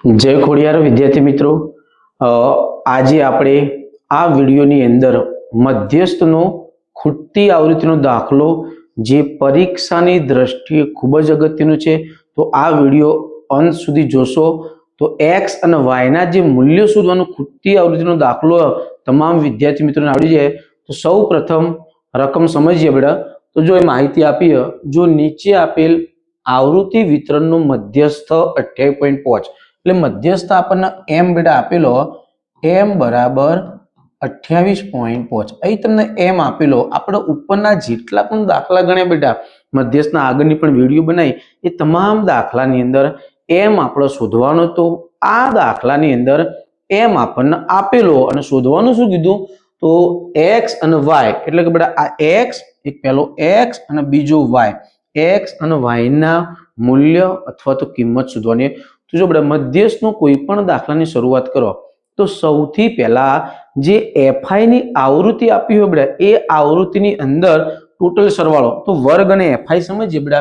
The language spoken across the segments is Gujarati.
जय खोडियार विद्यार्थी मित्रों, आज आपणे आ विडियोनी अंदर मध्यस्थनो खूटती आवृत्तिनो दाखलो जे परीक्षानी दृष्टिए खूब ज अगत्यनुं छे। तो आ विडियो अंत सुधी जोशो तो एक्स अने वाय ना जे मूल्य शोधवानो खूटती आवृत्तिनो दाखलो तमाम विद्यार्थी मित्रोने आवडी जाए। तो सौ प्रथम रकम समझीए बेटा। तो जो माहिती आपी है, जो नीचे आपेल आवृत्ति वितरणनो मध्यस्थ 28.5 એટલે મધ્યસ્થ આપણને એમ બેટા આપેલો એમ બરાબર 28.5 અહીં તમને એમ આપેલો આપણે ઉપરના જેટલા પણ દાખલા ગણ્યા બેટા મધ્યસ્થના આગળની પણ વિડીયો બનાવી એ તમામ દાખલાની અંદર એમ આપણે શોધવાનો તો આ દાખલાની અંદર એમ આપણને આપેલો અને શોધવાનું શું કીધું તો x અને y એટલે કે બેટા આ x એક પહેલો x અને બીજો y x અને y ના મૂલ્ય અથવા તો કિંમત શોધવાની। तो जो बड़ा मध्यस्थ कोई पण दाखला शुरुआत करो तो सौथी पहला जे एफआई नी आवृत्ति आपी हो बड़ा ए आवृत्ति नी अंदर टोटल सरवाळो तो वर्ग अने एफआई समझिए बड़ा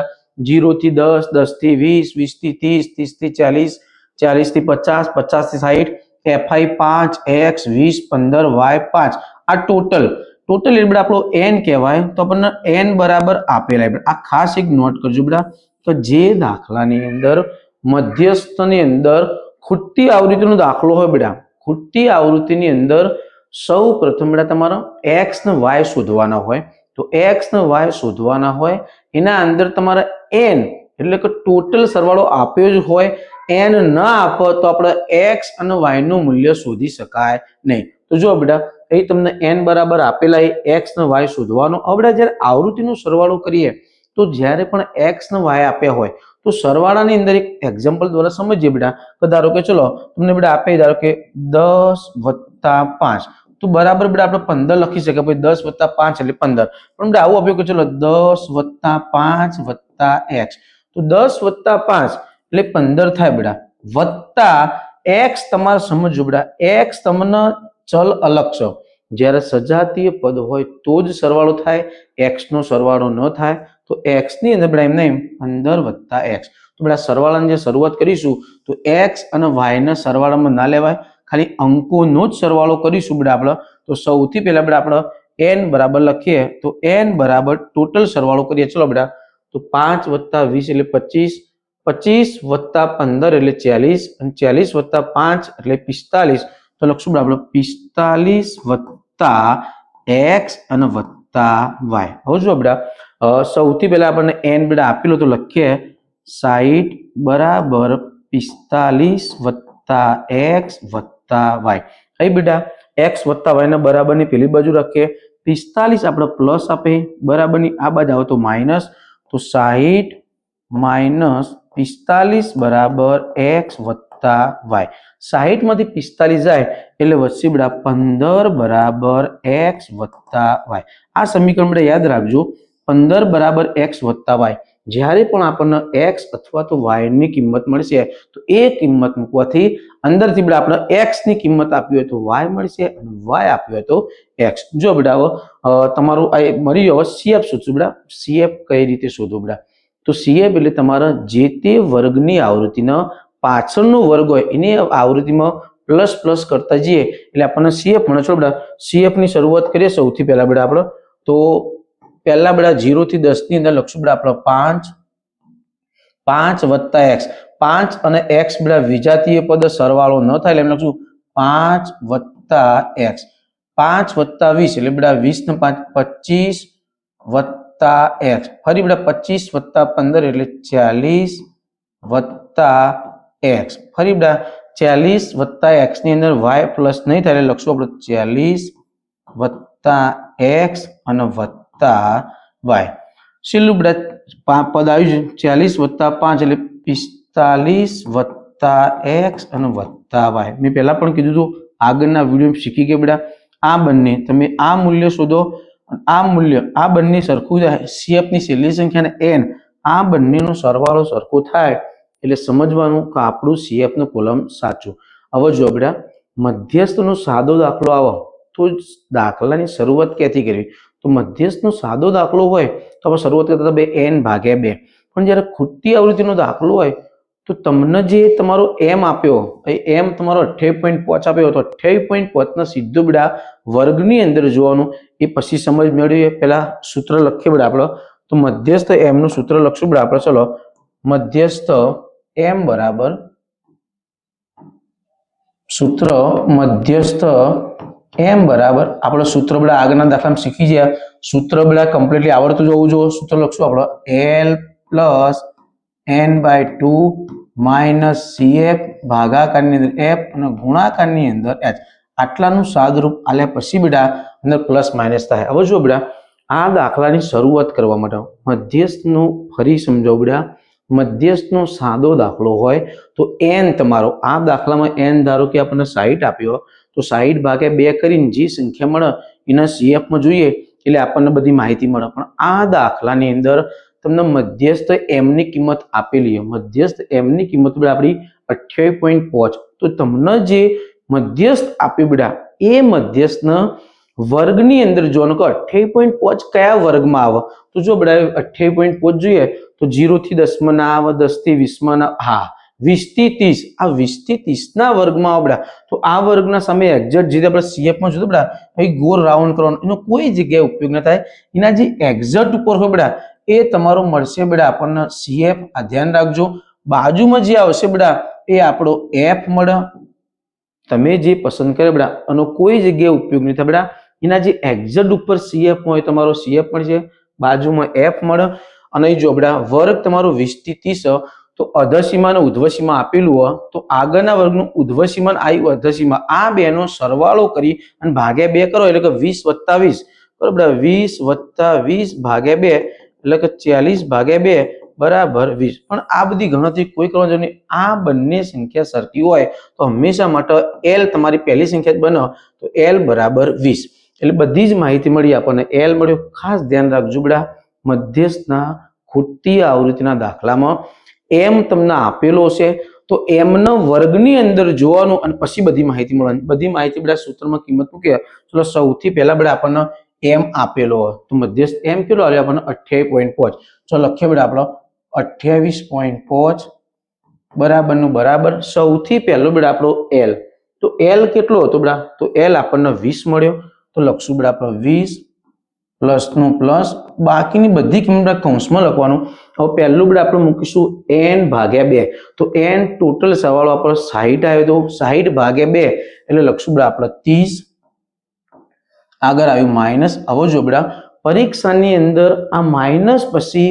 0 थी 10, 10 थी 20, 20 थी 30, 30 थी 40, 40 थी 50, 50 थी 60, एफआई 5, एक्स 20, 15, वाय 5 आ टोटल टोटल એટલે આપણો n કહેવાય। તો આપણને n બરાબર આપેલા છે આ ખાસ એક નોટ કરજો બેટા। તો જે દાખલાની અંદર मध्यस्थनी अंदर खूटती आवृत्तिनो दाखलो होय बेटा खूटती आवृत्तिनी अंदर सौ प्रथम बेटा तमारा एक्स ने वाय शोधवाना होय। तो एक्स ने वाय शोधवाना होय एना अंदर तमारा एन એટલે કે ટોટલ સરવાળો આપ્યો જ હોય એન ન આપો તો આપણે x અને y નું મૂલ્ય શોધી શકાય નહીં। તો જો બેટા અહીં તમને n બરાબર આપેલા એ x ને y શોધવાનો। હવે જ્યારે આવૃત્તિનો સરવાળો કરીએ તો જ્યારે પણ x ને y આપ્યા હોય तो सरवाळानी अंदर एक एग्जाम्पल द्वारा समझिए बेटा। तो धारो के चलो तुमने बेटा आपे धारो के 10 + 5 तो बराबर बेटा આપણે 15 લખી શકે પછી 10 + 5 એટલે 15 પણ બેટા આવું આપ્યું કે ચલો 10 + 5 + x तो 10 + 5 એટલે 15 થાય બેટા વત્તા x તમારે સમજો બેટા x તમને ચલ અલગ છે જ્યારે સજાતીય પદ હોય તો જ સરવાળો થાય x નો સરવાળો ન થાય। तो x ની અંદર બેટા એમને 15 + x तो बेटा सरवाळाની જે શરૂઆત કરીશું તો x અને y ના સરવાળામાં ના લેવાય ખાલી અંકોનો જ સરવાળો કરીશું બેટા આપણે। તો સૌથી પહેલા બેટા આપણે n બરાબર લખીએ તો n બરાબર ટોટલ સરવાળો કરીએ ચલો બેટા તો 5 + 20 એટલે 25 25 + 15 એટલે 40 અને 40 + 5 એટલે 45 તો લખશું બેટા આપણે 45 + x અને y। હવે જો બેટા સૌથી પહેલા આપણને n બેટા આપેલો તો લખીએ 60 બરાબર 45 + x y। અહીં બેટા x + y ના બરાબરની પેલી બાજુ રાખીએ 45 આપણે પ્લસ આપે બરાબરની આ બાજુ આવે તો માઈનસ તો 60 - 45 બરાબર x y। 60 માંથી 45 જાય એટલે વધશે બેટા 15 બરાબર x y। આ સમીકરણ બેટા યાદ રાખજો 15 બરાબર x y। જ્યારે પણ આપણને x અથવા તો y ની કિંમત મળશે તો એ કિંમત મૂકવાથી અંદરથી બેટા આપણે x ની કિંમત આપી હોય તો y મળશે અને y આપી હોય તો x। જો બેટા તમારું આ મળી ગયો CF શોધશું બેટા। CF કઈ રીતે શોધો બેટા તો CF એટલે તમારા જે તે વર્ગની આવૃત્તિનો પાછળનો વર્ગ હોય એની આવૃત્તિમાં પ્લસ પ્લસ કરતા જઈએ એટલે આપણને CF મળે છે બેટા। CF ની શરૂઆત કરીએ સૌથી પહેલા બેટા આપણે તો पहला बेटा 0 થી 10 ની અંદર લખશું બેટા આપણે 5 + x 5 અને x બેટા વિજાતીય પદ સરવાળો ન થાય એટલે એમ લખશું 5 + x 5 + 20 એટલે બેટા 20 ને 5 25 + x ફરી બેટા 25 + 15 એટલે 40 + x ફરી બેટા 40 + x ની અંદર y પ્લસ નહીં થાય એટલે લખશું આપણે 40 + x અને y। છેલ્લું બેટા પદ આવ્યું છે 40 + 5 એટલે 45 + x અને y। મેં પહેલા પણ કીધું હતું આગળના વિડીયો શીખી ગયા બેટા આ બંને તમે આ મૂલ્ય શોધો આ મૂલ્ય આ બંને સરખું થાય CF ની છેલ્લી સંખ્યા ને n આ બંનેનો સરવાળો સરખો થાય એટલે સમજવાનું કે આપણું CF નો કોલમ સાચું। હવે જો બેટા મધ્યસ્થનો સાદો દાખલો આવો તો દાખલાની શરૂઆત ક્યાંથી કરવી તો મધ્યસ્થનો સાદો દાખલો હોય તો આપણે શરૂઆત કરતા n/2 પણ જ્યારે ખૂટતી આવૃત્તિનો દાખલો હોય તો તમને જે તમારો એમ આપ્યો એ એમ તમારો 28.5 આપ્યો તો 28.5 ના સીધું બેટા વર્ગની અંદર જોવાનું એ પછી સમજ મેળવીએ. પહેલા સૂત્ર લખીએ બેટા આપણે. તો મધ્યસ્થ એમ નું સૂત્ર લખશું બેટા આપણે. ચલો, મધ્યસ્થ એમ બરાબર સૂત્ર મધ્યસ્થ એમ બરાબર આપણે સૂત્ર બેટા આગળના દાખલામાં શીખી ગયા. સૂત્ર બેટા કમ્પ્લીટલી આવડતું જોવું જોઈએ. સૂત્ર લખશું આપણે L plus n/2 minus CF ભાગાકારની અંદર F અને ગુણાકારની અંદર H. આટલાનું સાદરૂપ આલ્યા પછી બેટા અંદર પ્લસ માઇનસ થાય. હવે જો બેટા આ દાખલાની શરૂઆત કરવા માટે મધ્યસ્થનું ફરી સમજાવું બેટા. મધ્યસ્થનો સાદો દાખલો હોય તો n તમારો આ દાખલામાં n ધારો કે આપણને 60 આપ્યો તો 60 ભાગ્યા 2 કરીને જે સંખ્યા મળે એના CF માં જોઈએ એટલે આપણને બધી માહિતી મળે. પણ આ દાખલાની અંદર તમને મધ્યસ્થ m ની કિંમત આપેલી છે. મધ્યસ્થ m ની કિંમત બેટા આપણી 28.5. તો તમને જે મધ્યસ્થ આપ્યું બેટા એ મધ્યસ્થના વર્ગની અંદર જોવાનું કે 28.5 કયા વર્ગમાં આવે. તો જો બેટા 28.5 જોઈએ તો 0 થી 10 માં ના આવે, 10 થી 20 માં ના, હા 20 થી 30, આ 20 થી 30 ના વર્ગમાં આવે બેટા. તો આ વર્ગના સામે એક્ઝેક્ટ જે આપણે CF માં જોયું બેટા અહીં ગોળ રાઉન્ડ કરવાનો, એનો કોઈ જગ્યાએ ઉપયોગ ન થાય. એના જે એક્ઝેક્ટ ઉપર હોય બેટા એ તમારો મળશે બેટા આપણને CF. આ ધ્યાન રાખજો. બાજુમાં જે આવશે બેટા એ આપણો F મળે. તમે જે પસંદ કરે બેટા એનો કોઈ જગ્યાએ ઉપયોગ નહીં થાય બેટા. એના જે એક્ઝેક્ટ ઉપર CF હોય તમારો CF મળશે, બાજુમાં F મળે. અને જો બેટા વર્ગ તમારો 20 થી 30 તો અધસીમા અને ઉધ્વસીમા આપેલું હોય તો આગળના વર્ગનું ઉધ્વસીમા આવ્યું અધસીમા, આ બેનો સરવાળો કરી અને ભાગ્યા 2 કરો એટલે કે 20 + 20 બરાબર. 20 + 20 ભાગ્યા 2 એટલે કે 40 ભાગ્યા 2 બરાબર 20. પણ આ બધી ગણતરી કોઈ કરવાની જરૂર નહીં. આ બંને સંખ્યા સરખી હોય તો હંમેશા માટે L તમારી પહેલી સંખ્યા જ બને તો L બરાબર 20. એટલે બધી જ માહિતી મળી આપણને. L મળ્યો. ખાસ ધ્યાન રાખજો બેટા મધ્યસ્થના ખૂટતી આવૃત્તિના દાખલામાં m તમને આપેલો છે તો m ના વર્ગની અંદર જોવાનું અને પછી બધી માહિતી મળવાની. બધી માહિતી બેટા સૂત્રમાં કિંમત મૂકીએ. ચલો સૌથી પહેલા બેટા આપણને m આપેલો હોય તો મધ્યસ્થ m કેટલો આવ્યો આપણને 28.5. ચલો લખીએ બેટા આપણો 28.5 બરાબર નું બરાબર. સૌથી પહેલો બેટા આપણો L. તો L કેટલો હતો બેટા? તો L આપણને 20 મળ્યો. તો લખશું બેટા આપણો 20 પ્લસ નું પ્લસ, બાકીની બધી કિંમત કૌંસમાં લખવાનું. હવે પહેલું બેટા આપણે મૂકીશું n ભાગ્યા 2. તો n ટોટલ સરવાળો આપણો 60 આવ્યો તો 60 ભાગ્યા 2 એટલે લખશું બેટા આપણે 30. આગળ આવ્યું માઇનસ. હવે જો બેટા પરીક્ષાની અંદર આ માઇનસ પછી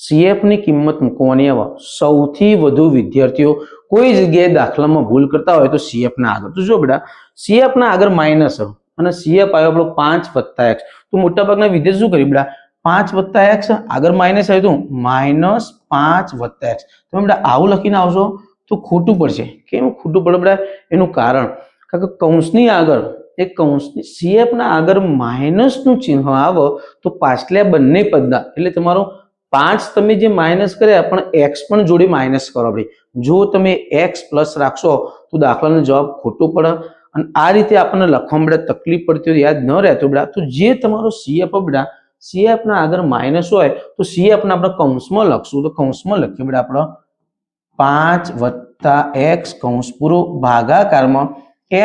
CF ની કિંમત મૂકવાની આવે. સૌથી વધુ વિદ્યાર્થીઓ કોઈ જગ્યાએ દાખલામાં ભૂલ કરતા હોય તો CF ના આગળ. તો જો બેટા CF ના આગળ માઇનસ અને CF આવ્યો આપણો 5 + x. તો મોટાભાગના વિદ્યાર્થી શું કર્યું બેટા 5 + x આગળ માઇનસ આવ્યું તો -5 + x. તમે બેટા આવું લખીને આવશો તો ખોટું પડશે. કેમ ખોટું પડે બેટા? એનું કારણ કે કૌંસની આગળ એક કૌંસની CF ના આગળ માઇનસ નું ચિહ્ન આવે તો પાછલા બંને પદના એટલે તમારો 5 તમે જે માઇનસ કર્યા પણ x પણ જોડે માઇનસ કરો ભાઈ. જો તમે x પ્લસ રાખશો તો દાખલાનો જવાબ ખોટો પડે. અને આ રીતે આપણને લખવામાં બેટા તકલીફ પડતી હોય યાદ ન રહેતો બેટા તો જે તમારો CF બેટા CF ના આગળ માઇનસ હોય તો CF ને આપણે કૌંસમાં લખશું. તો કૌંસમાં લખીએ બેટા આપણે 5 + x કૌંસ પૂરો ભાગાકારમાં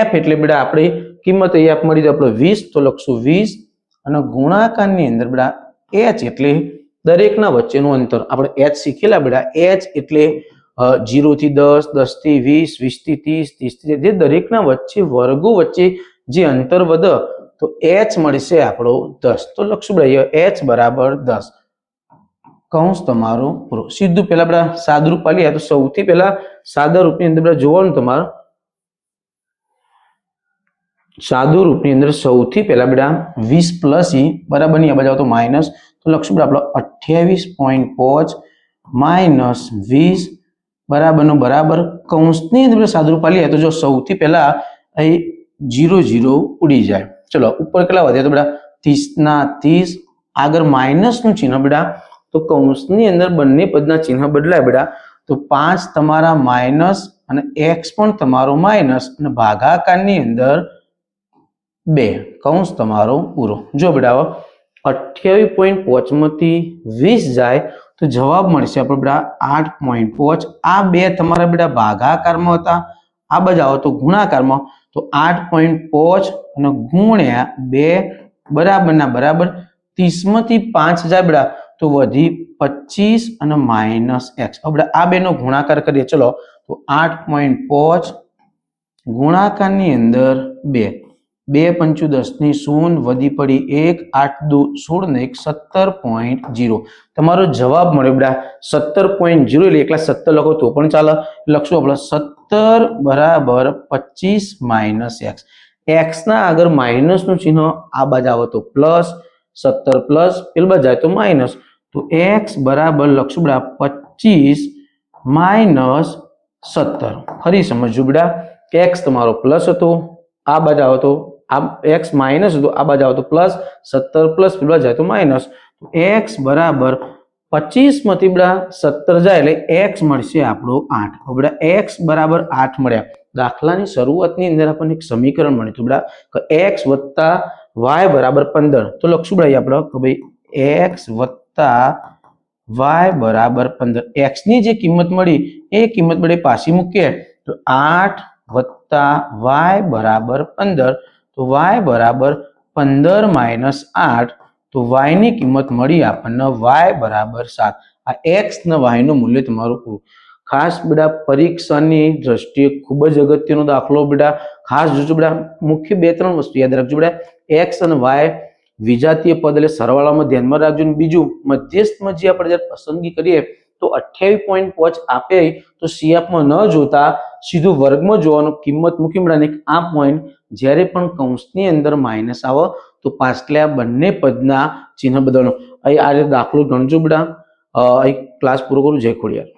F એટલે બેટા આપણે કિંમત અહીંયા મળી જાય આપણે 20 તો લખશું 20 અને ગુણાકારની અંદર બેટા h એટલે દરેકના વચ્ચેનું અંતર. આપણે h શીખેલા બેટા. h એટલે 0 થી 10, 10 થી 20, 20 થી 30, 30 થી જે દરેકના વચ્ચે વર્ગો વચ્ચે જે અંતર વધે તો h મળશે આપણો 10. તો લખશું બેટા h બરાબર 10 કૌંસ તમારો પૂરો. સીધું પહેલા બેટા સાદુરૂપ આલીએ તો સૌથી પહેલા સાદા રૂપની અંદર બેટા જોવાનું તમારે સાદુ રૂપની અંદર સૌથી પહેલા બેટા 20 + e બરાબર ની આ બાજુ તો માઇનસ. તો લખશું બેટા આપણે 28.5 -20 બરાબર નું બરાબર. કૌંસની અંદર સાદુરૂપ આલીએ તો જો સૌથી પહેલા અહીં 0 0 ઉડી જાય. ચલો ઉપર કેટલા વધ્યા તો બેટા 30 ના 30 આગળ માઇનસ નું ચિહ્ન બેટા. તો કૌંસની અંદર બંને પદના ચિહ્ન બદલાય બેટા. તો 5 તમારા માઇનસ અને x પણ તમારો માઇનસ અને ભાગાકારની અંદર 2 કૌંસ તમારો પૂરો. જો બેટા 28.5 માંથી 20 જાય તો જવાબ મળશે આપણે બેટા 8.5. આ બે તમારા બેટા ભાગાકારમાં હતા, આ બાજુ આવો તો ગુણાકારમાં, તો 8.5 અને ગુણ્યા 2 બરાબરના બરાબર 30 માંથી 5 જાય બેટા તો વધી 25 અને માઇનસ x. હવે આ બેનો ગુણાકાર કરીએ ચલો તો 8.5 ગુણાકારની અંદર 2 2 પંચુ 10 ની 0 વધી પડી 1 8 દુ 16 ને 1 17.0. તમારો જવાબ મળ્યો બેટા 17.0. એટલે એકલા 17 લખો તો પણ ચાલે. લખશું આપણે 17 બરાબર 25 માઇનસ x. x ના આગળ માઇનસ નું ચિહ્ન આ બાજુ આવે તો પ્લસ, 17 પ્લસ પેલ બાજુ જાય તો માઇનસ, તો x બરાબર લખશું બેટા 25 માઇનસ 17. ફરી સમજજો બેટા x તમારો પ્લસ હતો, આ બાજુ આવે તો આ x માઇનસ હતો, આ બાજુ આવે તો પ્લસ, 17 પ્લસ પેલ બાજુ જાય તો માઇનસ, તો x બરાબર 25 માંથી બેટા 17 જાય એટલે x મળશે આપણો 8. હવે બેટા x બરાબર 8 મળ્યા. દાખલાની શરૂઆતની અંદર આપણને એક સમીકરણ મળ્યું હતું બેટા કે x વત્તા y બરાબર 15. તો લખશું બેટા આપણે કે ભાઈ x વત્તા y બરાબર 15. x ની જે કિંમત મળી એ કિંમત બેટા પાછી મૂકીએ તો 8 વત્તા y બરાબર 15. તો y બરાબર 15 માઇનસ 8. તો y ની કિંમત મળી આપણને y બરાબર 7. આ x ને y નું મૂલ્ય તમારું પૂરું. ખાસ બેટા પરીક્ષાની દ્રષ્ટિએ ખૂબ જ અગત્યનો દાખલો બેટા. ખાસ જોજો બેટા, મુખ્ય 2-3 વસ્તુ યાદ રાખજો બેટા. x અને y વિજાતીય પદ એટલે સરવાળામાં ધ્યાનમાં રાખજો. બીજું મધ્યસ્થમાં જે આપણે જ્યારે પસંદગી કરીએ તો 28.5 આપે તો CFમાં ન જોતા સીધું વર્ગમાં જોવાનું, કિંમત મૂકી બેટા. આ પોઈન્ટ જ્યારે પણ કૌંસની અંદર માઇનસ આવે તો પાછલા બંને પદના ચિહ્ન બદલવાનું. અહીં આ રીતે દાખલો ગણજો બેટા. અહીં ક્લાસ પૂરો કરું. જય ખોડિયાર.